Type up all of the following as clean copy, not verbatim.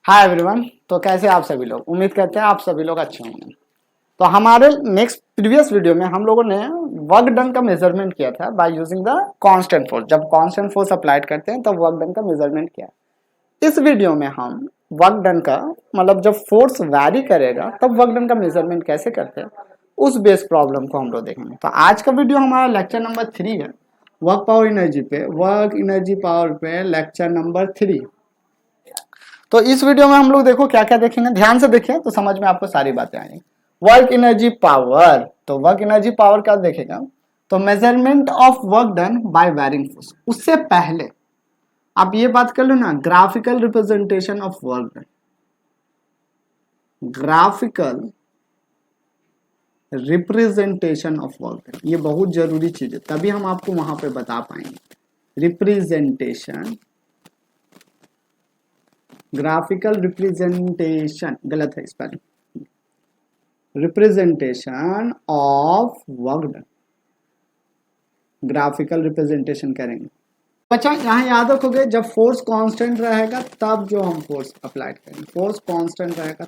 Hi everyone. तो कैसे आप सभी लोग, उम्मीद करते हैं आप सभी लोग अच्छे होंगे। तो हमारे नेक्स्ट प्रीवियस वीडियो में हम लोगों ने वर्क डन का मेजरमेंट किया था by using the constant force. जब कांस्टेंट फोर्स अप्लाइड करते हैं तब वर्क डन का मेजरमेंट किया। इस वीडियो में हम वर्क डन का मतलब जब फोर्स वैरी करेगा तब वर्क डन का मेजरमेंट कैसे करते हैं उस बेस प्रॉब्लम को हम लोग देखेंगे। तो आज का वीडियो हमारा लेक्चर नंबर 3 है, वर्क पावर एनर्जी पे, वर्क एनर्जी पावर पे लेक्चर नंबर 3। तो इस वीडियो में हम लोग देखो क्या क्या देखेंगे, ध्यान से देखें तो समझ में आपको सारी बातें आएंगी। वर्क एनर्जी पावर, तो वर्क एनर्जी पावर क्या देखेगा, तो measurement of work done by varying force. उससे पहले आप ये बात कर लो ना, graphical representation of work done. Graphical representation of work done ये बहुत जरूरी चीज है, तभी हम आपको वहां पे बता पाएंगे। रिप्रेजेंटेशन, ग्राफिकल रिप्रेजेंटेशन गलत है spelling, representation of work done, graphical representation करेंगे। बच्चा यहाँ याद रखोगे, जब फोर्स कांस्टेंट रहेगा तब जो हम फोर्स अप्लाई करेंगे, फोर्स कांस्टेंट रहेगा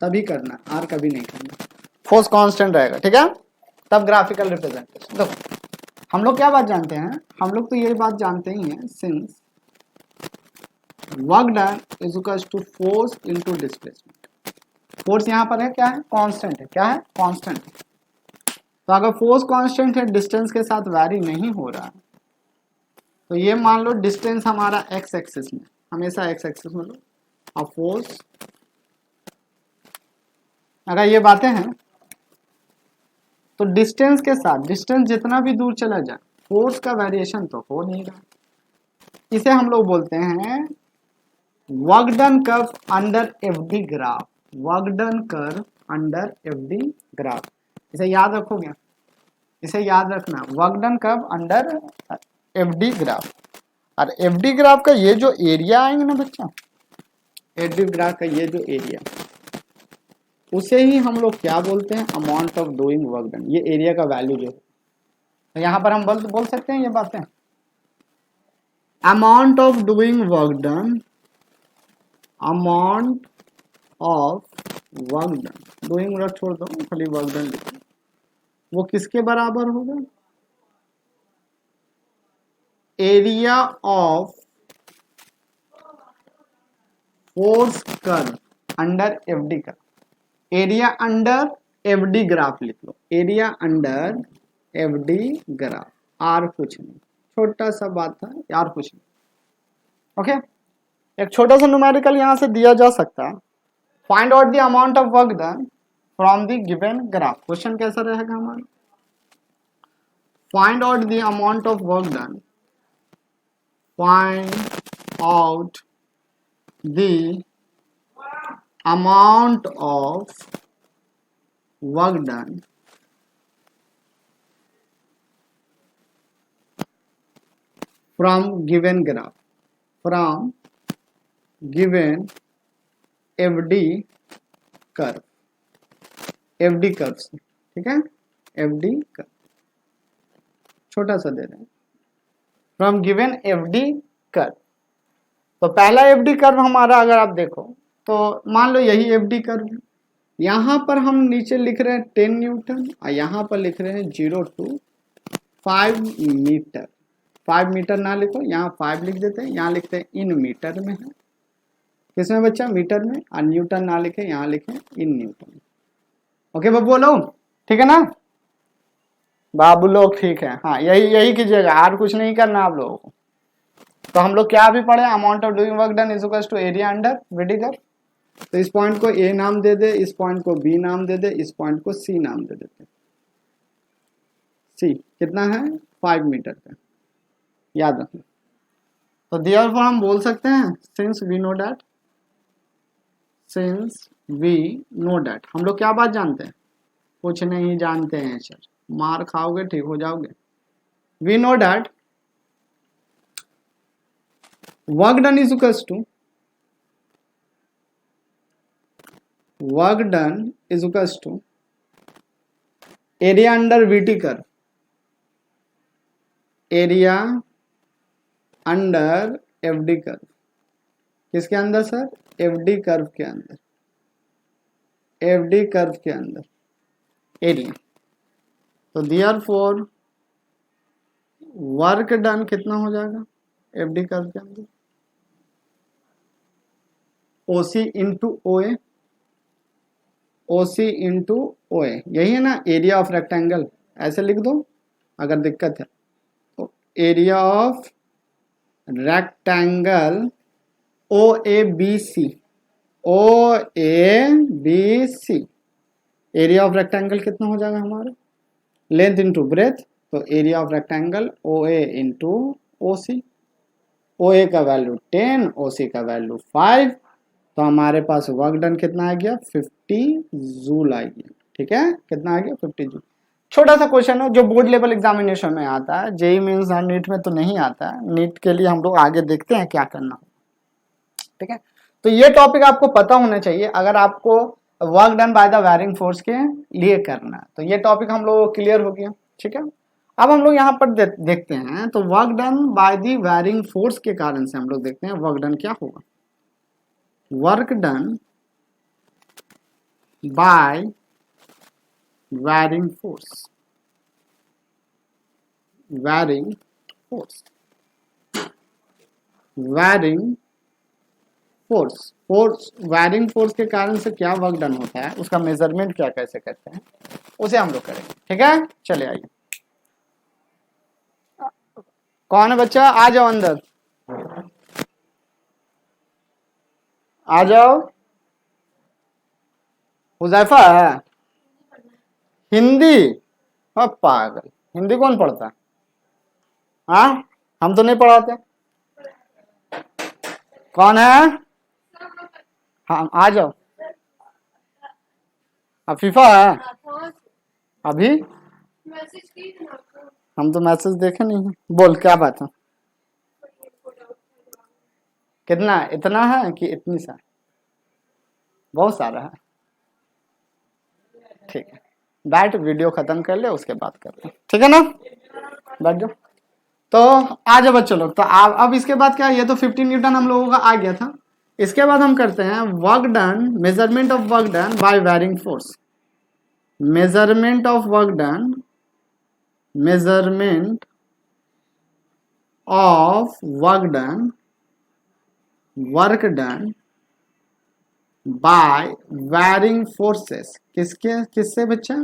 तभी करना, आर कभी नहीं करना। फोर्स कांस्टेंट रहेगा, ठीक है, तब ग्राफिकल रिप्रेजेंटेशन। देखो हम लोग क्या बात जानते हैं, हम लोग तो ये बात जानते ही हैं, since work done is equal to force into displacement. Force यहाँ पर है क्या है, कांस्टेंट है, क्या है, कांस्टेंट। तो अगर फोर्स कांस्टेंट है, डिस्टेंस के साथ वैरी नहीं हो रहा, तो ये मान लो डिस्टेंस हमारा एक्स एक्सिस में, हमेशा एक्स एक्सिस में लो, और फोर्स, अगर ये बातें हैं तो डिस्टेंस के साथ, डिस्टेंस जितना भी दूर चला जाए फोर्स का वेरिएशन तो हो नहीं रहा। इसे हम लोग बोलते हैं work done curve under FD graph. Work done curve under FD graph, इसे याद रखोगे, इसे याद रखना, work done curve under FD graph. और एफडी ग्राफ का ये जो एरिया आएंगे ना बच्चा, एफडी ग्राफ का ये जो एरिया, उसे ही हम लोग क्या बोलते हैं, amount of doing work done. ये एरिया का वैल्यू जो है, तो यहाँ पर हम बोल सकते हैं ये बातें, amount of doing work done, amount of work done, doing work छोड़ दो, खाली वर्क डन लिखो, वो किसके बराबर होगा, area of force curve under FD curve. Area under FD graph लिख लो, एरिया अंडर एफडी ग्राफ, आर कुछ नहीं, छोटा सा बात था यार, कुछ नहीं। ओके, एक छोटा सा न्यूमेरिकल यहां से दिया जा सकता है, find out the amount of work done from the given graph. Question कैसा रहेगा हमारा, find out the amount of work done, find out the amount of work done from given graph, from given FD curve, FD curve से, ठीक है, FD curve छोटा सा दे रहे हैं, फ्रॉम गिवन FD कर्व। तो पहला FD कर्व हमारा अगर आप देखो तो मान लो यही एफडी कर्व है, यहां पर हम नीचे लिख रहे हैं 10 न्यूटन और यहां पर लिख रहे हैं 0 to 5 मीटर। 5 मीटर ना लिखो, यहाँ 5 लिख देते हैं, यहाँ लिखते हैं इन मीटर में है, किसमें बच्चा, मीटर में, और न्यूटन ना लिखे, यहाँ लिखे इन न्यूटन। ओके बाबू लोग, ठीक है ना बाबू लोग, ठीक है, हाँ यही यही कीजिएगा, और कुछ नहीं करना आप लोगों को। तो हम लोग क्या भी पढ़े, amount of doing work done is equal to area under VD curve. तो इस पॉइंट को ए नाम दे दे, इस पॉइंट को बी नाम दे दे, इस पॉइंट को सी नाम दे देते। सी कितना है, 5 मीटर का, याद रखना। तो देयरफॉर हम बोल सकते हैं, since we know that, since we know that, हम लोग क्या बात जानते हैं, कुछ नहीं जानते हैं सर, मार खाओगे ठीक हो जाओगे। We know that work done is equal to, work done is equal to area under VT curve, area under FD curve, किसके अंदर सर, एफडी कर्व के अंदर, एफडी कर्व के अंदर एरिया। तो देयरफॉर वर्क डन कितना हो जाएगा एफडी कर्व के अंदर, ओसी इंटू ओए, ओसी इंटू ओए, यही है ना एरिया ऑफ रेक्टेंगल, ऐसे लिख दो अगर दिक्कत है तो। Area of rectangle O A B C, O A B C, area of rectangle कितना हो जाएगा हमारा, लेंथ इंटू ब्रेथ, तो area of rectangle O A into O C, O A का वैल्यू 10, ओ सी का वैल्यू 5, तो हमारे पास वर्क डन कितना आ गया 50 जूल आ गया। ठीक है, कितना आ गया 50 जूल। छोटा सा क्वेश्चन है जो बोर्ड लेवल एग्जामिनेशन में आता है, जेई मींस और नीट में तो नहीं आता है, नीट के लिए हम लोग आगे देखते हैं क्या करना। ठीक है, तो ये टॉपिक आपको पता होना चाहिए अगर आपको work done by the wiring force के लिए करना है, तो ये टॉपिक हम लोग को क्लियर हो गया। ठीक है, अब हम लोग यहाँ पर देखते हैं, तो work done by the wiring force के कारण से हम लोग देखते हैं वर्क डन क्या होगा। Work done bye wiring force, wiring force, wiring force, force wiring force के कारण से क्या वर्क डन होता है, उसका मेजरमेंट क्या कैसे करते हैं, उसे हम लोग करेंगे। ठीक है, चले आइए। कौन है बच्चा, आ जाओ अंदर, आ जाओ। हुजैफा है, हिंदी, पागल, हिंदी कौन पढ़ता है? हाँ, हम तो नहीं पढ़ाते। कौन है? हाँ, आ जाओ। अफीफा है अभी, हम तो मैसेज देखे नहीं है। बोल क्या बात है, कितना, इतना है कि इतनी सा, बहुत सारा है। ठीक है, बैठ, वीडियो खत्म कर ले उसके बाद करते हैं। ठीक है ना, बैठ जाओ। तो आ जाओ बच्चों लोग। तो अब इसके बाद क्या, ये तो 15 न्यूटन हम लोगों का आ गया था। इसके बाद हम करते हैं work done, measurement of work done bye wiring force, measurement of work done, measurement of work done, work done bye wiring forces, किसके, किससे बच्चा,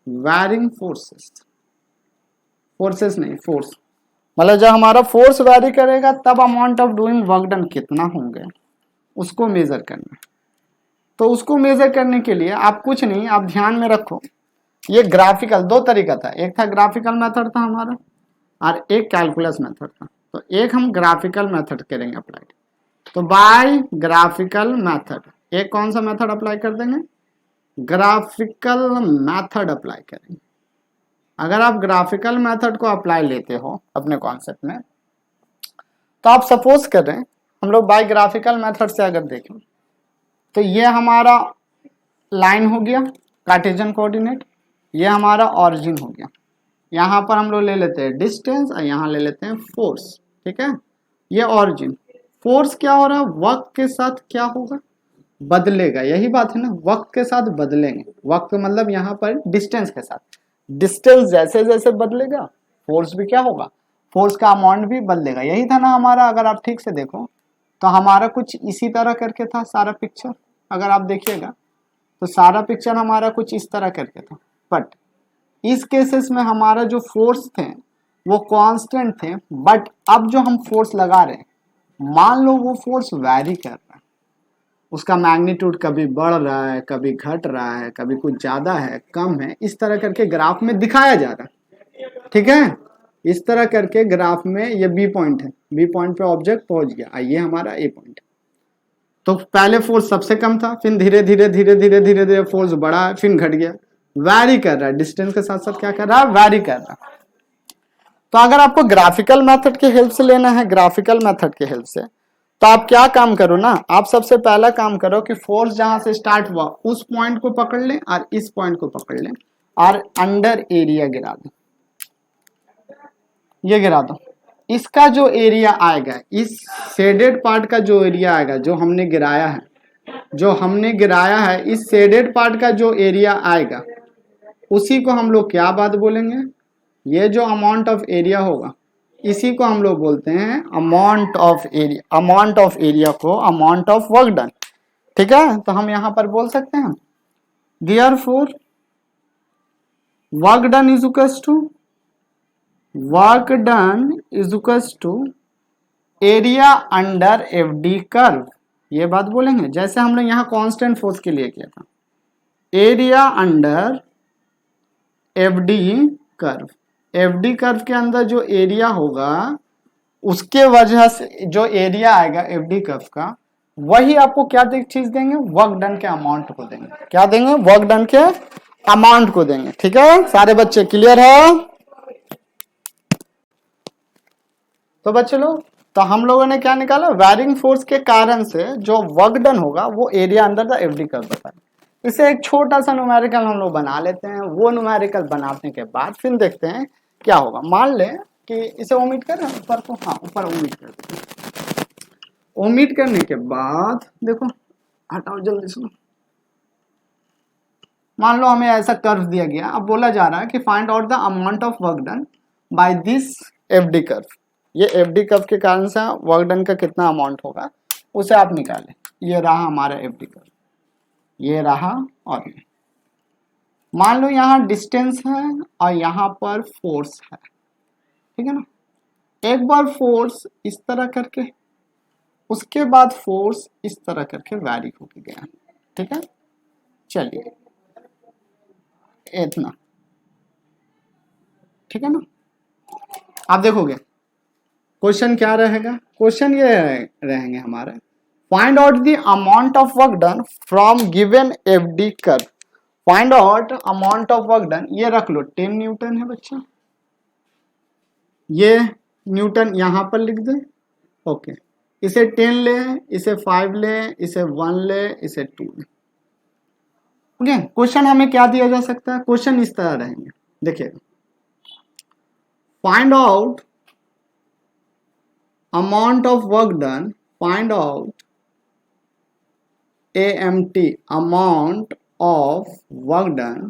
वायरिंग फोर्सेस, फोर्सेस नहीं फोर्स, मतलब जब हमारा फोर्स वैरी करेगा तब amount of doing work done कितना होंगे उसको मेजर करना। तो उसको मेजर करने के लिए आप कुछ नहीं, आप ध्यान में रखो, ये ग्राफिकल, दो तरीका था, एक था ग्राफिकल मेथड था हमारा और एक कैलकुलस मेथड था। तो एक हम ग्राफिकल मेथड करेंगे अप्लाई। तो बाय ग्राफिकल मेथड, एक कौन सा मेथड अप्लाई कर देंगे, ग्राफिकल मेथड अप्लाई करेंगे। अगर आप ग्राफिकल मेथड को अप्लाई लेते हो अपने कॉन्सेप्ट में, तो आप सपोज कर रहे हैं हम लोग बाय ग्राफिकल मेथड से अगर देखें तो ये हमारा लाइन हो गया कार्टेशियन कोऑर्डिनेट, ये हमारा ऑरिजिन हो गया, यहाँ पर हम लोग ले लेते हैं डिस्टेंस और यहाँ ले लेते हैं फोर्स। ठीक है, ये ऑरिजिन, फोर्स क्या हो रहा है, वक्त के साथ क्या होगा, बदलेगा, यही बात है ना, वक्त के साथ बदलेंगे, वक्त मतलब यहाँ पर डिस्टेंस के साथ, डिस्टेंस जैसे जैसे बदलेगा फोर्स भी क्या होगा, फोर्स का अमाउंट भी बदलेगा। यही था ना हमारा, अगर आप ठीक से देखो तो हमारा कुछ इसी तरह करके था सारा पिक्चर, अगर आप देखिएगा तो सारा पिक्चर हमारा कुछ इस तरह करके था। बट इस केसेस में हमारा जो फोर्स थे वो कांस्टेंट थे, बट अब जो हम फोर्स लगा रहे हैं, मान लो वो फोर्स वैरी कर रहा है, उसका मैग्नीट्यूड कभी बढ़ रहा है, कभी घट रहा है, कभी कुछ ज्यादा है, कम है, इस तरह करके ग्राफ में दिखाया जा रहा है। ठीक है, इस तरह करके ग्राफ में ये बी पॉइंट है, बी पॉइंट पे ऑब्जेक्ट पहुंच गया, ये हमारा ए पॉइंट है। तो पहले फोर्स सबसे कम था, फिर धीरे धीरे धीरे धीरे धीरे धीरे फोर्स बढ़ा, फिर घट गया, वैरी कर रहा है, डिस्टेंस के साथ साथ क्या कर रहा है, वैरी कर रहा है। तो अगर आपको ग्राफिकल मेथड के हेल्प से लेना है, ग्राफिकल मेथड के हेल्प से, तो आप क्या काम करो ना, आप सबसे पहला काम करो कि फोर्स जहां से स्टार्ट हुआ उस पॉइंट को पकड़ लें और इस पॉइंट को पकड़ लें और अंडर एरिया गिरा दो, ये गिरा दो। इसका जो एरिया आएगा, इस शेडेड पार्ट का जो एरिया आएगा, जो हमने गिराया है, इस शेडेड पार्ट का जो एरिया आएगा उसी को हम लोग क्या बात बोलेंगे, ये जो अमाउंट ऑफ एरिया होगा इसी को हम लोग बोलते हैं amount of area. Amount of area को अमाउंट ऑफ वर्क डन, ठीक है। तो हम यहां पर बोल सकते हैं therefore work done is equals to area under F D curve. ये बात बोलेंगे जैसे हमने यहाँ कांस्टेंट फोर्स के लिए किया था, area under F D curve. F D curve के अंदर जो एरिया होगा उसके वजह से जो एरिया आएगा एफ डी कर्व का, वही आपको क्या चीज देंगे, वर्क डन के अमाउंट को देंगे। क्या देंगे, वर्क डन के अमाउंट को देंगे। ठीक है, सारे बच्चे क्लियर है? तो बच्चे लोग, तो हम लोगों ने क्या निकाला, वायरिंग फोर्स के कारण से जो वर्क डन होगा वो area under the F D curve बताए। इसे एक छोटा सा न्यूमेरिकल हम लोग बना लेते हैं। वो न्यूमेरिकल बनाने के बाद फिर देखते हैं क्या होगा। मान लें कि इसे ओमिट करें ऊपर को, हाँ ऊपर ओमिट कर देते हैं। ओमिट करने के बाद देखो, हटाओ जल्दी से। मान लो हमें ऐसा कर्व दिया गया, अब बोला जा रहा है कि find out the amount of work done by this F D curve. ये एफ डी कर्व के कारण से वर्क डन का कितना अमाउंट होगा उसे आप निकालें। ये रहा हमारा एफ डी कर्व, ये रहा, और ये मान लो यहाँ डिस्टेंस है और यहाँ पर फोर्स है, ठीक है ना। एक बार फोर्स इस तरह करके, उसके बाद फोर्स इस तरह करके वैरी होके गया, ठीक है। चलिए इतना, ठीक है ना। आप देखोगे क्वेश्चन क्या रहेगा, क्वेश्चन ये रहेंगे हमारे, find out the amount of work done from given F D curve. Find out amount of work done, ये रख लो 10 न्यूटन है बच्चा, ये न्यूटन यहां पर लिख दे, ओके। इसे 10 ले, इसे 5 ले, इसे 1 ले, इसे 2 ले, ओके। क्वेश्चन हमें क्या दिया जा सकता है, क्वेश्चन इस तरह रहेंगे, देखिए, find out amount of work done, find out AMT, amount of work done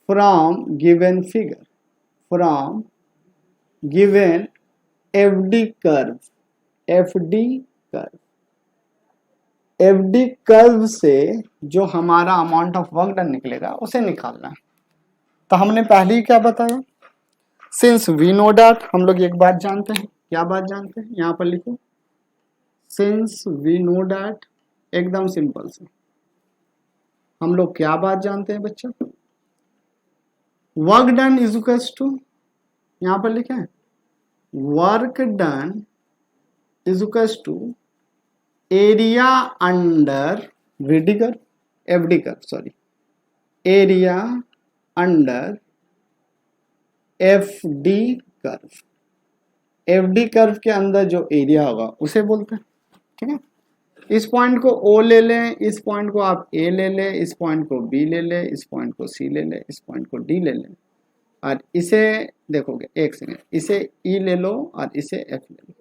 from given figure, from given FD curve, FD curve, FD curve से जो हमारा अमाउंट ऑफ वर्क डन निकलेगा उसे निकालना है। तो हमने पहले ही क्या बताया, सिंस वी नो डैट, हम लोग एक बात जानते हैं, क्या बात जानते हैं, यहां पर लिखो, सिंस वी नो डैट, एकदम सिंपल से हम लोग क्या बात जानते हैं बच्चा, work done is equals to, यहां पर लिखा है work done is equals to area under VD curve, FD curve, sorry, area under F D curve. F D curve के अंदर जो एरिया होगा उसे बोलते हैं, ठीक है। इस पॉइंट को ओ ले लें, इस पॉइंट को आप ए ले लें, इस पॉइंट को बी ले लें, इस पॉइंट को सी ले लें, इस पॉइंट को डी ले लें, और इसे देखोगे, एक सेकेंड, इसे ई ले लो और इसे एफ ले लो।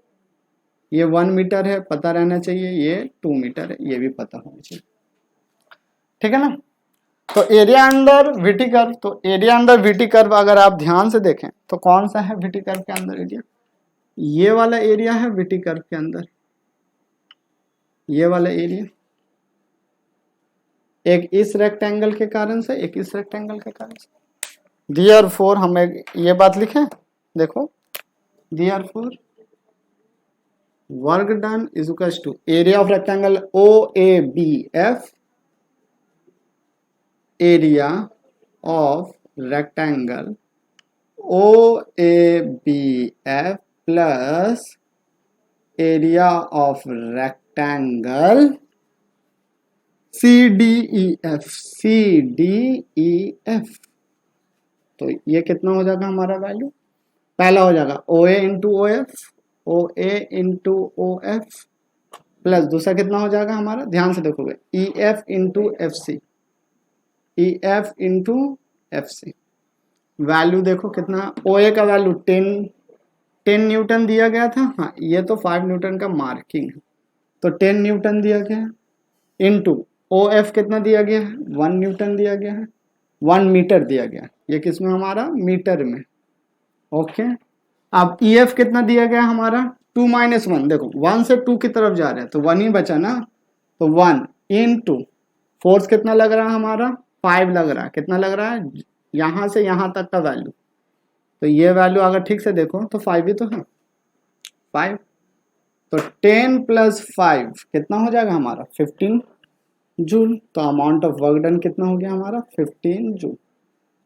ये 1 मीटर है, पता रहना चाहिए, ये 2 मीटर है, ये भी पता होना चाहिए, ठीक है ना। तो एरिया अंडर वीटी कर्व, तो एरिया अंडर वीटी कर्व अगर आप ध्यान से देखें तो कौन सा है वीटी कर्व के अंदर एरिया, ये वाला एरिया है वीटी कर्व के अंदर, ये वाला एरिया, एक इस रेक्टेंगल के कारण से, एक इस रेक्टेंगल के कारण से। देयरफॉर हमें ये बात लिखें, देखो, therefore work done is equal to area of rectangle O A B F, area of rectangle O A B F plus area of rectangle C D E F, C D E F. तो ये कितना हो जाएगा हमारा value, पहला हो जाएगा O A into O F, O A into O F, plus दूसरा कितना हो जाएगा हमारा, ध्यान से देखोगे, E F into F C, E F into F C. Value देखो कितना, ओ ए का वैल्यू 10 10 न्यूटन दिया गया था, हाँ ये तो 5 न्यूटन का मार्किंग है, तो 10 न्यूटन दिया गया है, इनटू ओ एफ कितना दिया गया है, 1 न्यूटन दिया गया है, 1 मीटर दिया गया है, ये किस में हमारा मीटर में। ओके, अब ई एफ कितना दिया गया हमारा 2 माइनस 1, देखो 1 से 2 की तरफ जा रहे हैं तो 1 ही बचा ना, तो 1 इनटू फोर्स कितना लग रहा है हमारा 5 लग रहा है, कितना लग रहा है यहां से यहां तक का वैल्यू, तो ये वैल्यू अगर ठीक से देखो तो 5 ही तो है, 5, तो 10 प्लस 5 कितना हो जाएगा हमारा 15 जूल, तो अमाउंट ऑफ वर्क डन कितना हो गया हमारा 15 जूल।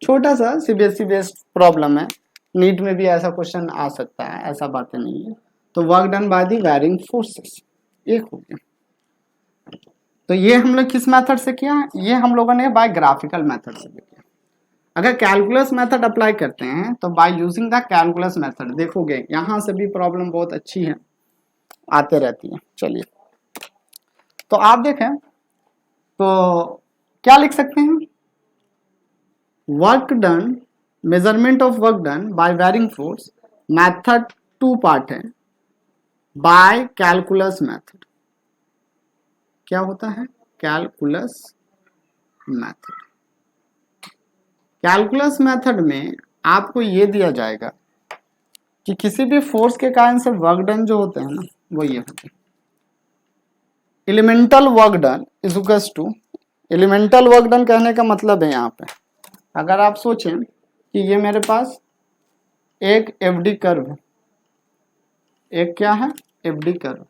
छोटा सा सीबीएसई बेस्ड प्रॉब्लम है, नीट में भी ऐसा क्वेश्चन आ सकता है, ऐसा बातें नहीं है। तो work done by the varying forces, एक हो गया। तो ये हम लोग किस मेथड से किया, ये हम लोगों ने बाय ग्राफिकल मेथड से किया। अगर कैलकुलस मेथड अप्लाई करते हैं तो by using the calculus method, देखोगे यहां से भी प्रॉब्लम बहुत अच्छी है, आते रहती है। चलिए तो आप देखें तो क्या लिख सकते हैं, work done, measurement of work done by varying force, method 2 part है, बाय कैलकुलस मेथड। क्या होता है कैलकुलस मेथड, कैलकुलस मेथड में आपको ये दिया जाएगा कि किसी भी फोर्स के कारण से वर्क डन जो होते हैं ना वो ये होते हैं, elemental work done is equals to, elemental work done कहने का मतलब है यहाँ पे, अगर आप सोचें कि ये मेरे पास एक एफडी कर्व है, एक क्या है एफडी कर्व,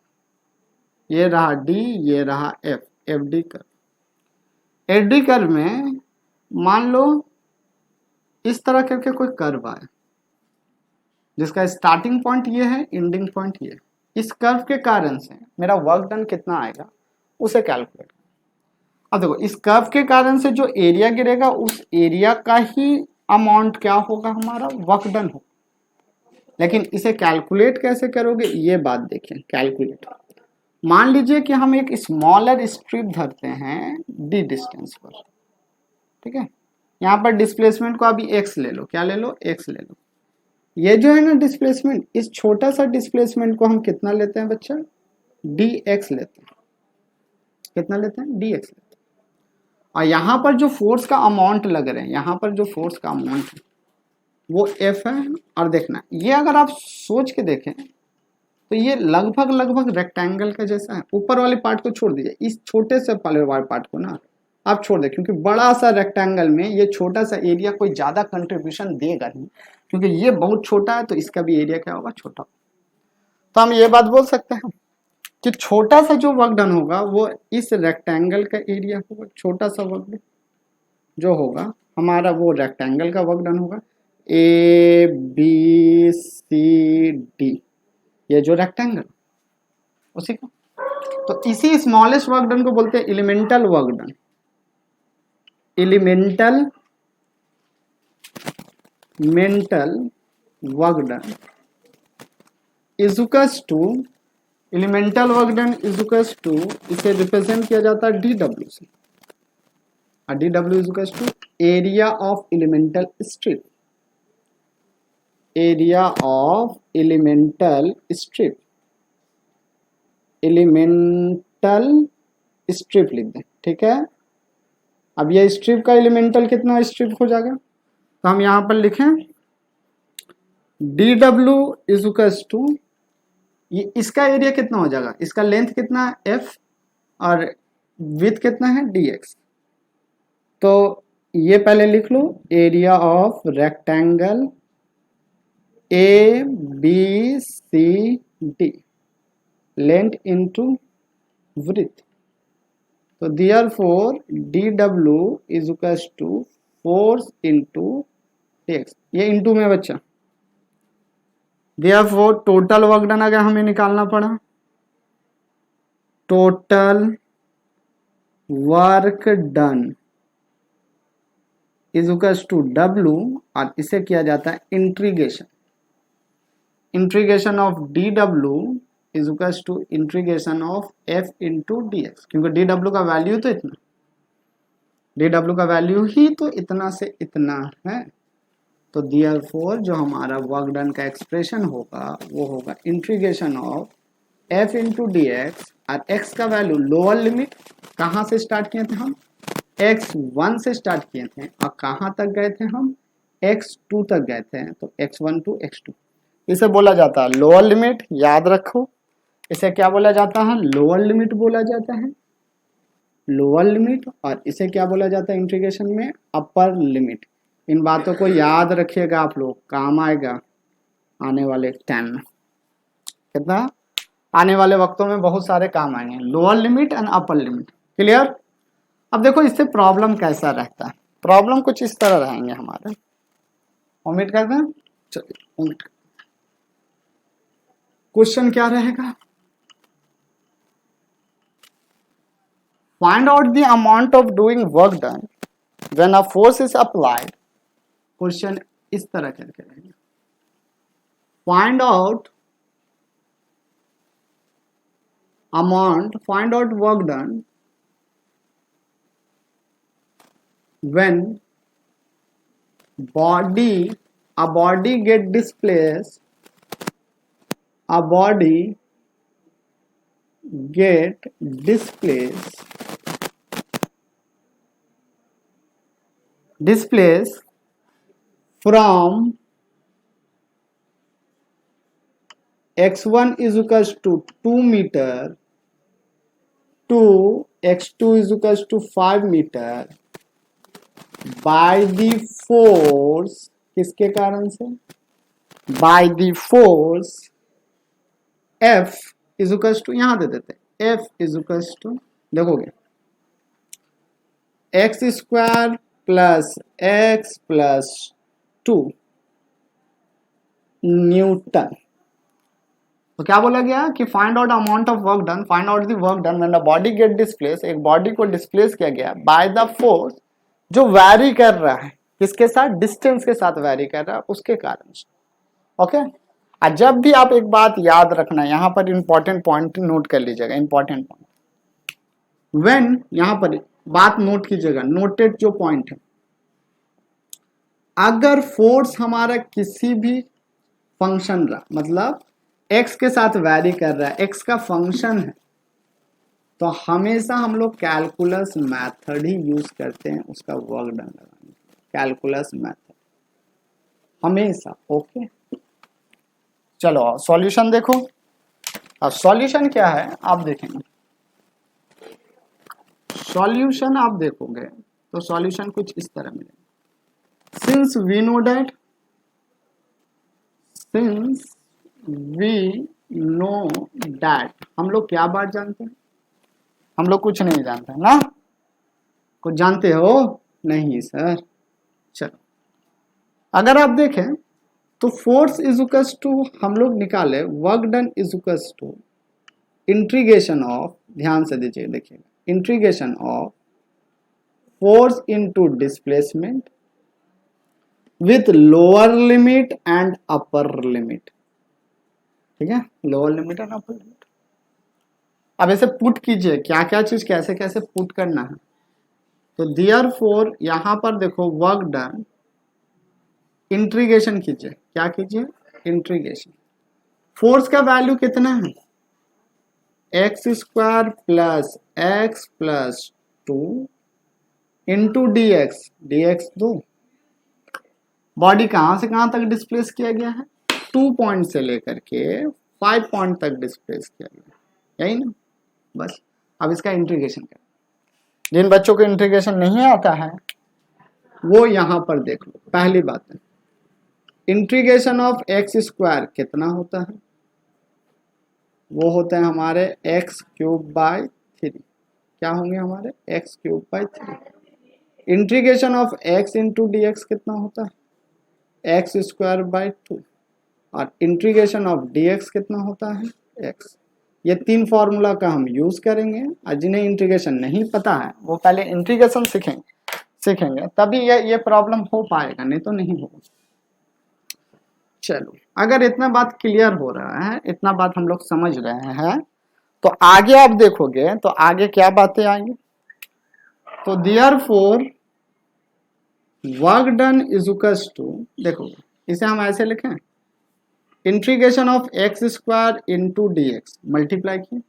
ये रहा डी, ये रहा F, FD curve. FD curve में मान लो इस तरह करके कोई कर्व आए जिसका स्टार्टिंग पॉइंट ये है, एंडिंग पॉइंट ये है, इस कर्व के कारण से मेरा वर्क डन कितना आएगा उसे कैलकुलेट। अब देखो इस कर्व के कारण से जो एरिया गिरेगा उस एरिया का ही अमाउंट क्या होगा हमारा वर्क डन हो, लेकिन इसे कैलकुलेट कैसे करोगे ये बात देखें। कैलकुलेट, मान लीजिए कि हम एक स्मॉलर स्ट्रिप धरते हैं डी डिस्टेंस पर, ठीक है, यहाँ पर डिस्प्लेसमेंट को अभी एक्स ले लो, क्या ले लो एक्स ले लो, ये जो है ना डिस्प्लेसमेंट, इस छोटा सा डिस्प्लेसमेंट को हम कितना लेते हैं बच्चा डी एक्स लेते हैं, कितना लेते हैं डी एक्स लेते हैं, और यहाँ पर जो फोर्स का अमाउंट लग रहे हैं, यहाँ पर जो फोर्स का अमाउंट है वो एफ है। और देखना ये अगर आप सोच के देखें तो ये लगभग लगभग रेक्टेंगल का जैसा है, ऊपर वाले पार्ट को छोड़ दीजिए, इस छोटे से वाले पार्ट को ना आप छोड़ दें, क्योंकि बड़ा सा रेक्टेंगल में ये छोटा सा एरिया कोई ज्यादा कंट्रीब्यूशन देगा नहीं, क्योंकि ये बहुत छोटा है तो इसका भी एरिया क्या होगा छोटा। तो हम ये बात बोल सकते हैं कि छोटा सा जो वर्क डन होगा वो इस रेक्टेंगल का एरिया होगा, छोटा सा वर्क डन जो होगा हमारा वो रेक्टेंगल का वर्क डन होगा, ए बी सी डी, ये जो रेक्टेंगल उसी का। तो इसी स्मॉलेस्ट वर्क डन को बोलते हैं elemental work done, elemental mental work done is equals to, elemental work done is equals to, इसे रिप्रेजेंट किया जाता है डी डब्ल्यू से, और D W is equals to area of elemental strip, area of elemental strip, elemental strip लिख दें, ठीक है। अब ये स्ट्रिप का एलिमेंटल कितना स्ट्रिप हो जाएगा, तो हम यहां पर लिखें D W is equals to, ये इसका एरिया कितना हो जाएगा, इसका लेंथ कितना है एफ और विड्थ कितना है डी एक्स, तो ये पहले लिख लो area of rectangle A B C D, length into width, तो therefore D W is equals to force into X, ये इनटू में बच्चा, देयरफॉर टोटल वर्क डन अगर हमें निकालना पड़ा, total work done is equals to W, और इसे किया जाता है integration, integration of D W is equals to integration of F into D X, क्योंकि डी डब्ल्यू का वैल्यू तो इतना, डी डब्ल्यू का वैल्यू ही तो इतना से इतना है, तो देयरफॉर जो हमारा वर्क डन का एक्सप्रेशन होगा वो होगा integration of f into D x, और x का वैल्यू लोअर लिमिट कहाँ से स्टार्ट किए थे हम, x1 से स्टार्ट किए थे और कहाँ तक गए थे हम, x2 तक गए थे, तो x1 टू x2। इसे बोला जाता है लोअर लिमिट, याद रखो इसे क्या बोला जाता है, लोअर लिमिट बोला जाता है, लोअर लिमिट। और इसे क्या बोला जाता है इंटीग्रेशन में, अपर लिमिट। इन बातों को याद रखिएगा आप लोग, काम आएगा आने वाले टाइम में, कितना आने वाले वक्तों में बहुत सारे काम आएंगे, lower limit and upper limit. Clear. अब देखो इससे प्रॉब्लम कैसा रहता है, प्रॉब्लम कुछ इस तरह रहेंगे हमारे, उम्मीद करते हैं, चलिए उम्मीद। क्वेश्चन क्या रहेगा, find out the amount of doing work done when a force is applied. Question इस तरह करके रहेगा, find out amount, find out work done when a body get displaced, a body get displaced from x1 is equals to 2 meter to x2 is equals to 5 meter by the force, किसके कारण से, by the force F is equals to, यहां दे देते F is equals to, देखोगे x square plus x plus 2 Newton. तो क्या बोला गया कि find out amount of work done, find out the work done when the body get displace, एक body को डिस्प्लेस किया गया बाय द फोर्स जो वैरी कर रहा है, किसके साथ, डिस्टेंस के साथ वैरी कर रहा है, उसके कारण से। ओके। और जब भी आप एक बात याद रखना, यहां पर इंपॉर्टेंट पॉइंट नोट कर लीजिएगा, इंपॉर्टेंट पॉइंट, व्हेन यहां पर बात नोट कीजिएगा, नोटेड जो पॉइंट है, अगर फोर्स हमारा किसी भी फंक्शन रहा, मतलब x के साथ वैरी कर रहा है, x का फंक्शन है, तो हमेशा हम लोग कैलकुलस मेथड ही यूज करते हैं उसका वर्क डन लगाने, कैलकुलस मेथड हमेशा। ओके, चलो सॉल्यूशन देखो। अब सॉल्यूशन क्या है आप देखेंगे, सॉल्यूशन आप देखोगे तो सॉल्यूशन कुछ इस तरह मिलेगा, since we know that, since we know that, हम लोग क्या बात जानते हैं, हम लोग कुछ नहीं जानते ना, कुछ जानते हो नहीं सर। चलो अगर आप देखें तो फोर्स इज इक्वल्स टू, हम लोग निकाले work done is equals to integration of, ध्यान से दीजिए देखिएगा, integration of force into displacement with lower limit and upper limit. ठीक है, lower limit and upper limit. अब ऐसे पुट कीजिए, क्या क्या चीज कैसे कैसे पुट करना है। तो देयरफॉर यहां पर देखो वर्क डन, इंटीग्रेशन कीजिए, क्या कीजिए, इंटीग्रेशन। फोर्स का वैल्यू कितना है, x square plus x plus 2 into D x, D x 2। Body कहां से कहां तक डिस्प्लेस किया गया है, 2 पॉइंट से लेकर के 5 पॉइंट तक डिस्प्लेस किया गया, यही ना, बस। अब इसका इंटीग्रेशन करें, जिन बच्चों को इंटीग्रेशन नहीं आता है वो यहां पर देख लो। पहली बात है, इंटीग्रेशन ऑफ एक्स स्क्वायर कितना होता है, वो होते हैं हमारे एक्स क्यूब बाय 3, क्या होंगे हमारे x cube by 3। Integration of X into D x कितना होता है, एक्स स्क्वायर बाय 2, और इंटीग्रेशन ऑफ डी एक्स कितना होता है, एक्स। ये 3 फॉर्मूला का हम यूज करेंगे, और जिन्हें इंटीग्रेशन नहीं पता है वो पहले इंटीग्रेशन सीखेंगे तभी ये प्रॉब्लम हो पाएगा, नहीं तो नहीं होगा। चलो अगर इतना बात क्लियर हो रहा है, इतना बात हम लोग समझ रहे हैं, तो आगे आप देखोगे तो आगे क्या बातें आएंगी। तो therefore work done is equals to, देखो इसे हम ऐसे लिखें, integration of X square into D X multiply किए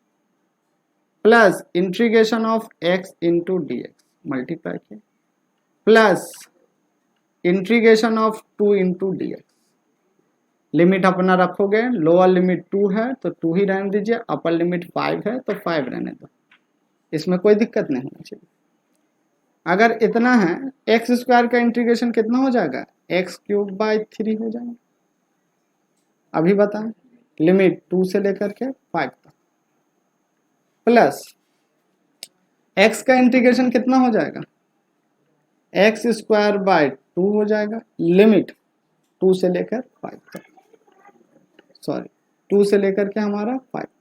plus integration of X into D X multiply किए plus integration of 2 into D X. Limit अपना रखोगे, लोअर लिमिट 2 है तो 2 ही रहने दीजिए, अपर लिमिट 5 है तो 5 रहने दो, इसमें कोई दिक्कत नहीं होनी चाहिए। अगर इतना है, एक्स स्क्वायर का इंटीग्रेशन कितना हो जाएगा, एक्स क्यूब बाई 3 हो जाएगा। अभी बताएं, लिमिट 2 से लेकर के 5 तक, प्लस एक्स का इंटीग्रेशन कितना हो जाएगा, एक्स स्क्वायर बाय 2 हो जाएगा, लिमिट 2 से लेकर 5 तक, सॉरी 2 से लेकर के हमारा 5 तक।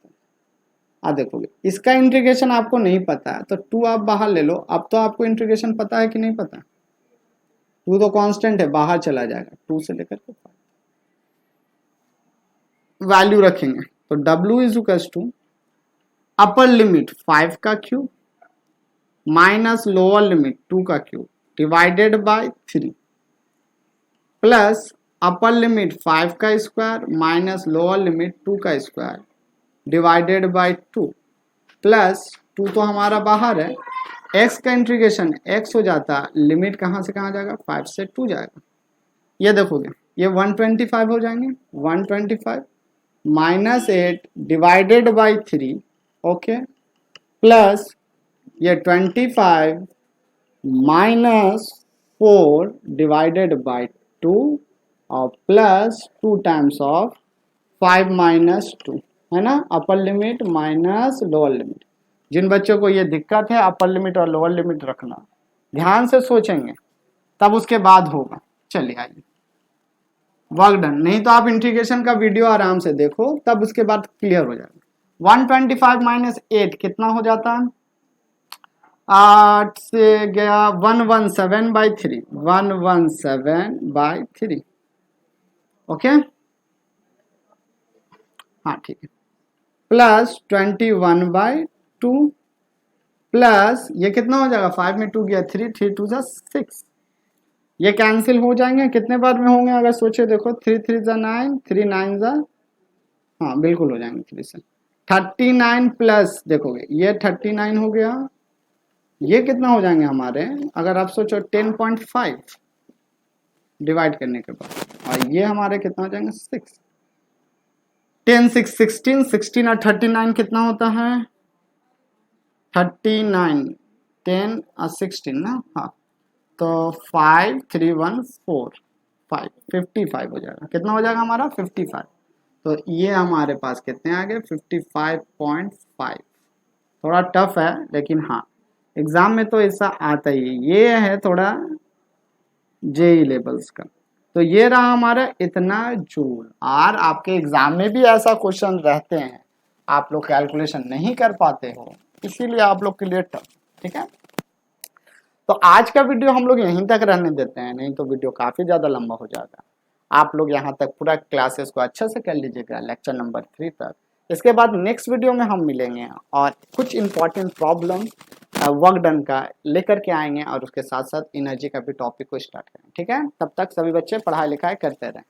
देखोगे इसका इंटीग्रेशन आपको नहीं पता है तो 2 आप बाहर ले लो। अब तो आपको इंटीग्रेशन पता है कि नहीं पता, 2 तो कांस्टेंट है, बाहर चला जाएगा, 2 से लेकर के 5 वैल्यू रखेंगे तो W is equals to upper limit 5 का क्यूब माइनस लोअर लिमिट 2 का cube divided by 3 plus upper limit 5 का स्क्वायर माइनस लोअर लिमिट 2 का स्क्वायर डिवाइडेड बाय 2 प्लस 2 तो हमारा बाहर है, x का इंटीग्रेशन x हो जाता, लिमिट कहाँ से कहाँ जाएगा, 5 से 2 जाएगा। ये देखोगे ये 125 हो जाएंगे, 125 minus 8 divided by 3, okay, plus ये 25 माइनस 4 डिवाइडेड बाई 2 और प्लस 2 टाइम्स ऑफ 5 माइनस 2, है ना, upper limit minus lower limit. जिन बच्चों को ये दिक्कत है अपर लिमिट और लोअर लिमिट रखना, ध्यान से सोचेंगे तब उसके बाद होगा। चलिए आइए, वर्क डन, नहीं तो आप इंटीग्रेशन का वीडियो आराम से देखो तब उसके बाद क्लियर हो जाएगा। 125 माइनस 8 कितना हो जाता है, 8 से गया 117 बाई 3, 117 बाई 3, ओके, हाँ ठीक है, प्लस 21 बाई 2 प्लस ये कितना हो जाएगा, 5 में 2 गया 3, 3 2 जा 6, ये कैंसिल हो जाएंगे, कितने बार में होंगे अगर सोचे देखो, 3 3 जा 9, 3 9 जा, हाँ बिल्कुल हो जाएंगे 3 से 39 प्लस देखोगे ये 39 हो गया, ये कितना हो जाएंगे हमारे, अगर आप सोचो 10.5 डिवाइड करने के बाद, और ये हमारे कितना हो जाएंगे 6, 10 6 16, 16 और 39 कितना होता है 39, 10 और 16 ना, हाँ तो 5 3 1 4 5 55 हो जाएगा, कितना हो जाएगा हमारा 55। तो ये हमारे पास कितने आ गए 55.5। थोड़ा टफ है लेकिन हाँ एग्जाम में तो ऐसा आता ही है, ये है थोड़ा जेई लेवल्स का। तो ये रहा हमारा इतना जूल, और आपके एग्जाम में भी ऐसा क्वेश्चन रहते हैं, आप लोग कैलकुलेशन नहीं कर पाते हो, इसीलिए आप लोग के लिए टफ, ठीक है। तो आज का वीडियो हम लोग यहीं तक रहने देते हैं, नहीं तो वीडियो काफ़ी ज़्यादा लंबा हो जाएगा। आप लोग यहाँ तक पूरा क्लासेस को अच्छे से कर लीजिएगा लेक्चर नंबर 3 तक। इसके बाद नेक्स्ट वीडियो में हम मिलेंगे और कुछ इंपॉर्टेंट प्रॉब्लम वर्क डन का लेकर के आएंगे, और उसके साथ साथ एनर्जी का भी टॉपिक को स्टार्ट करेंगे, ठीक है। तब तक सभी बच्चे पढ़ाई लिखाई करते रहें।